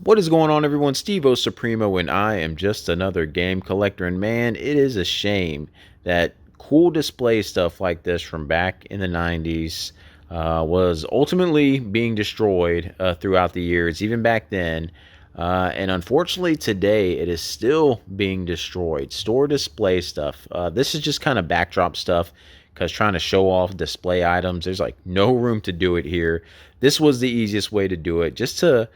What is going on, everyone? Steve O Supremo, and I am just another game collector. And man, it is a shame that cool display stuff like this from back in the 90s was ultimately being destroyed throughout the years, even back then. And unfortunately, today it is still being destroyed. Store display stuff. This is just kind of backdrop stuff because trying to show off display items, there's like no room to do it here. This was the easiest way to do it, just to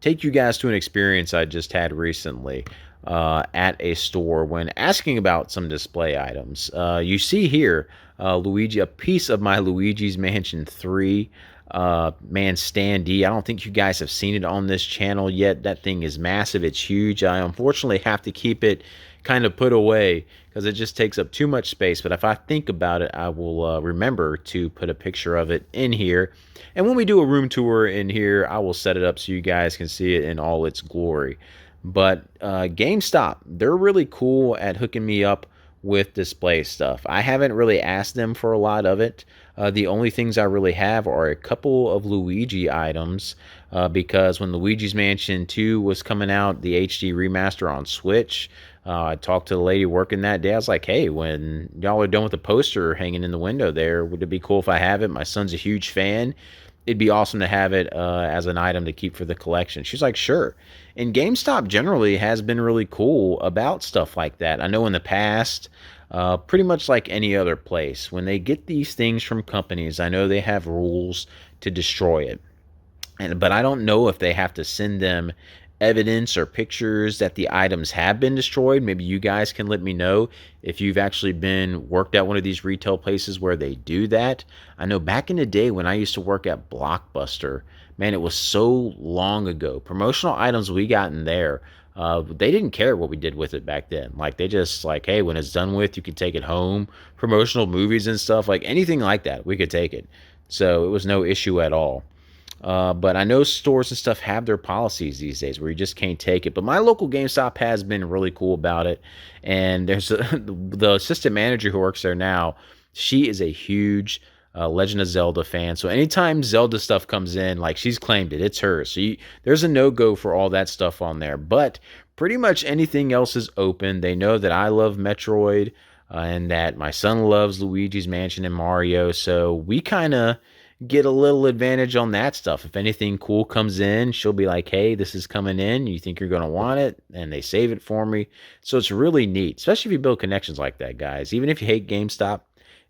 take you guys to an experience I just had recently at a store when asking about some display items. You see here, Luigi, a piece of my Luigi's Mansion 3 man standee. I don't think you guys have seen it on this channel yet. That thing is massive. It's huge. I unfortunately have to keep it kind of put away because it just takes up too much space. But if I think about it, I will remember to put a picture of it in here. And when we do a room tour in here, I will set it up so you guys can see it in all its glory. But GameStop, they're really cool at hooking me up with display stuff. I haven't really asked them for a lot of it. The only things I really have are a couple of Luigi items because when Luigi's Mansion 2 was coming out, the HD remaster on Switch, I talked to the lady working that day. I was like, hey, when y'all are done with the poster hanging in the window there, would it be cool if I have it? My son's a huge fan. It'd be awesome to have it as an item to keep for the collection. She's like, sure. And GameStop generally has been really cool about stuff like that. I know in the past, pretty much like any other place, when they get these things from companies, I know they have rules to destroy it. But I don't know if they have to send them evidence or pictures that the items have been destroyed. Maybe you guys can let me know if you've actually been worked at one of these retail places where they do that. I know back in the day when I used to work at Blockbuster, man, it was so long ago. Promotional items we got in there, they didn't care what we did with it back then. Like they just like, hey, when it's done with, you can take it home. Promotional movies and stuff, like anything like that, we could take it. So it was no issue at all. But I know stores and stuff have their policies these days where you just can't take it. But my local GameStop has been really cool about it. And there's the assistant manager who works there now. She is a huge Legend of Zelda fan. So anytime Zelda stuff comes in, like she's claimed it, it's hers. So there's a no-go for all that stuff on there. But pretty much anything else is open. They know that I love Metroid and that my son loves Luigi's Mansion and Mario. So we kind of get a little advantage on that stuff. If anything cool comes in, she'll be like, hey, this is coming in. You think you're going to want it? And they save it for me. So it's really neat, especially if you build connections like that, guys. Even if you hate GameStop,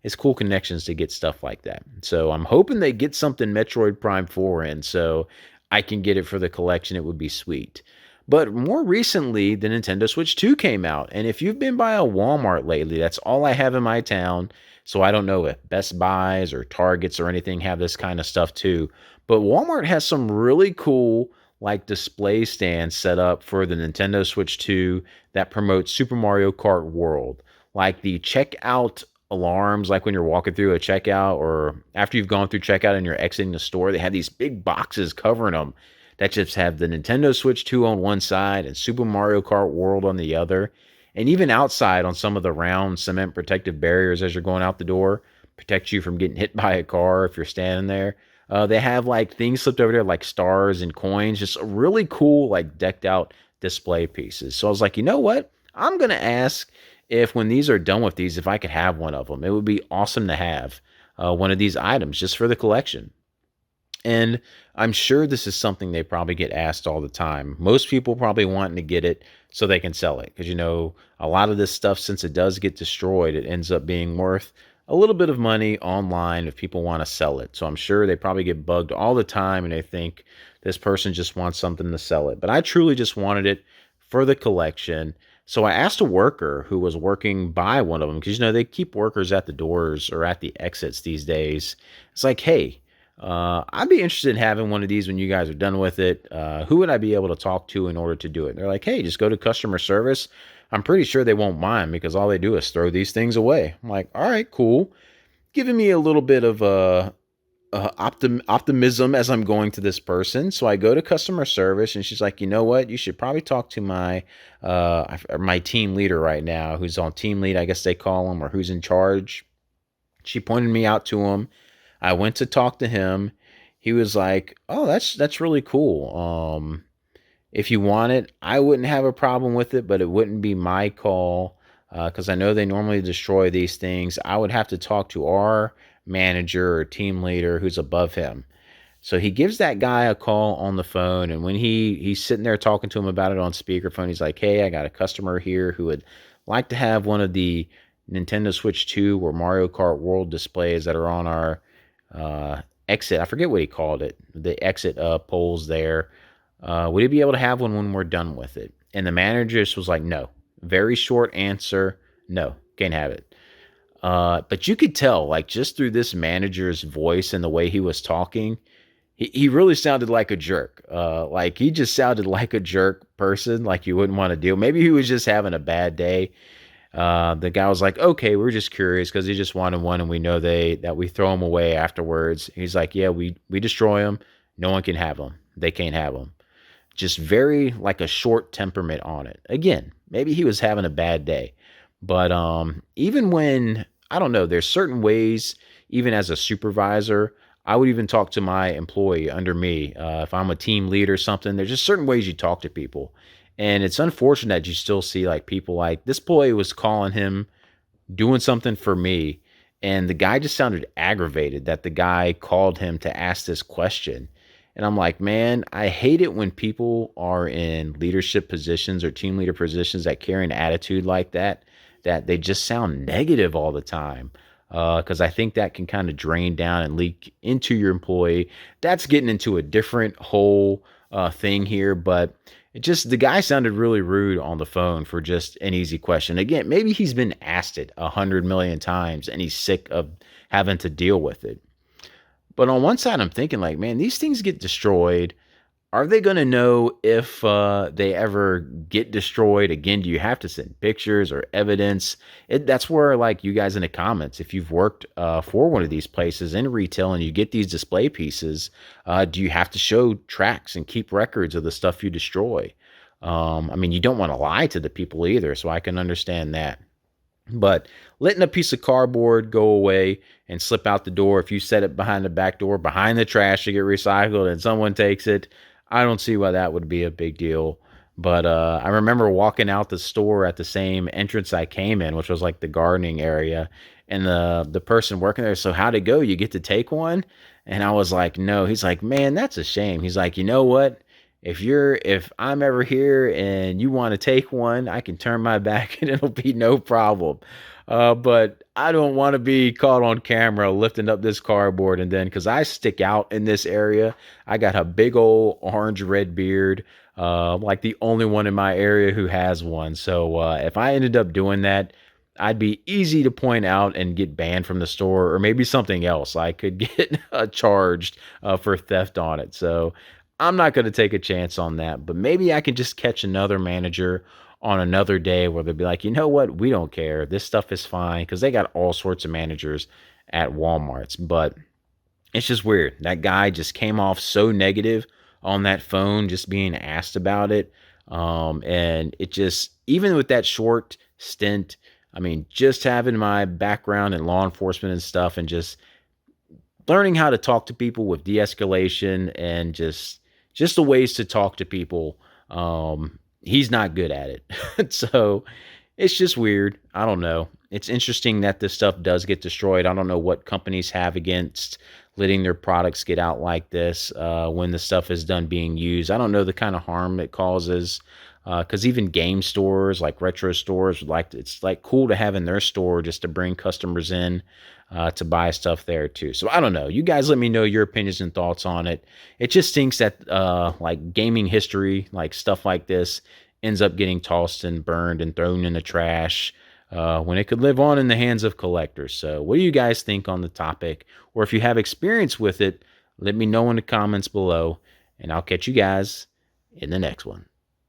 it's cool connections to get stuff like that. So I'm hoping they get something Metroid Prime 4 in so I can get it for the collection. It would be sweet. But more recently, the Nintendo Switch 2 came out. And if you've been by a Walmart lately, that's all I have in my town. So I don't know if Best Buys or Targets or anything have this kind of stuff too. But Walmart has some really cool like display stands set up for the Nintendo Switch 2 that promotes Super Mario Kart World. Like the checkout alarms, like when you're walking through a checkout or after you've gone through checkout and you're exiting the store, they have these big boxes covering them that just have the Nintendo Switch 2 on one side and Super Mario Kart World on the other. And even outside on some of the round cement protective barriers as you're going out the door, protect you from getting hit by a car if you're standing there. They have like things slipped over there like stars and coins, just really cool, like decked out display pieces. So I was like, you know what? I'm going to ask if when these are done with these, if I could have one of them. It would be awesome to have one of these items just for the collection. And I'm sure this is something they probably get asked all the time. Most people probably wanting to get it so they can sell it. Because, you know, a lot of this stuff, since it does get destroyed, it ends up being worth a little bit of money online if people want to sell it. So I'm sure they probably get bugged all the time and they think this person just wants something to sell it. But I truly just wanted it for the collection. So I asked a worker who was working by one of them, because, you know, they keep workers at the doors or at the exits these days. It's like, hey, I'd be interested in having one of these when you guys are done with it. Who would I be able to talk to in order to do it? And they're like, hey, just go to customer service. I'm pretty sure they won't mind because all they do is throw these things away. I'm like, all right, cool. Giving me a little bit of optimism as I'm going to this person. So I go to customer service and she's like, you know what? You should probably talk to my team leader right now, who's on team lead, I guess they call him, or who's in charge. She pointed me out to him. I went to talk to him. He was like, "Oh, that's really cool. If you want it, I wouldn't have a problem with it, but it wouldn't be my call because I know they normally destroy these things. I would have to talk to our manager or team leader who's above him. So he gives that guy a call on the phone, and when he's sitting there talking to him about it on speakerphone, he's like, "Hey, I got a customer here who would like to have one of the Nintendo Switch 2 or Mario Kart World displays that are on our exit. I forget what he called it. The exit poles there. Would he be able to have one when we're done with it?" And the manager just was like, "No." Very short answer. No, can't have it. But you could tell, like, just through this manager's voice and the way he was talking, he really sounded like a jerk. Like, he just sounded like a jerk person, like you wouldn't want to deal. Maybe he was just having a bad day. The guy was like, "Okay, we're just curious because he just wanted one, and we know that we throw them away afterwards." He's like, "Yeah, we destroy them. No one can have them. They can't have them." Just very like a short temperament on it. Again, maybe he was having a bad day. But even when I don't know, there's certain ways, even as a supervisor, I would even talk to my employee under me. If I'm a team lead or something, there's just certain ways you talk to people. And it's unfortunate that you still see like people like this employee was calling him doing something for me. And the guy just sounded aggravated that the guy called him to ask this question. And I'm like, man, I hate it when people are in leadership positions or team leader positions that carry an attitude like that they just sound negative all the time. Because I think that can kind of drain down and leak into your employee. That's getting into a different whole thing here, but it just the guy sounded really rude on the phone for just an easy question. Again, maybe he's been asked it 100 million times and he's sick of having to deal with it. But on one side, I'm thinking like, man, these things get destroyed. Are they going to know if they ever get destroyed? Again, do you have to send pictures or evidence? That's where, like, you guys in the comments, if you've worked for one of these places in retail and you get these display pieces, do you have to show tracks and keep records of the stuff you destroy? I mean, you don't want to lie to the people either, so I can understand that. But letting a piece of cardboard go away and slip out the door, if you set it behind the back door, behind the trash to get recycled, and someone takes it, I don't see why that would be a big deal. But I remember walking out the store at the same entrance I came in, which was like the gardening area, and the person working there, "So how'd it go? You get to take one?" And I was like, "No." He's like, "Man, that's a shame." He's like, "You know what? If I'm ever here and you want to take one, I can turn my back and it'll be no problem. But I don't want to be caught on camera lifting up this cardboard and then because I stick out in this area, I got a big old orange red beard, like the only one in my area who has one. So if I ended up doing that, I'd be easy to point out and get banned from the store, or maybe something else. I could get charged for theft on it. So I'm not going to take a chance on that, but maybe I can just catch another manager on another day where they'll be like, "You know what? We don't care. This stuff is fine." Because they got all sorts of managers at Walmarts. But it's just weird. That guy just came off so negative on that phone, just being asked about it. And it just, even with that short stint, I mean, just having my background in law enforcement and stuff and just learning how to talk to people with de-escalation and just the ways to talk to people. He's not good at it. So it's just weird. I don't know. It's interesting that this stuff does get destroyed. I don't know what companies have against letting their products get out like this when the stuff is done being used. I don't know the kind of harm it causes. Because even game stores, like retro stores, it's like cool to have in their store just to bring customers in to buy stuff there too. So I don't know. You guys let me know your opinions and thoughts on it. It just stinks that like gaming history, like stuff like this, ends up getting tossed and burned and thrown in the trash when it could live on in the hands of collectors. So what do you guys think on the topic? Or if you have experience with it, let me know in the comments below, and I'll catch you guys in the next one.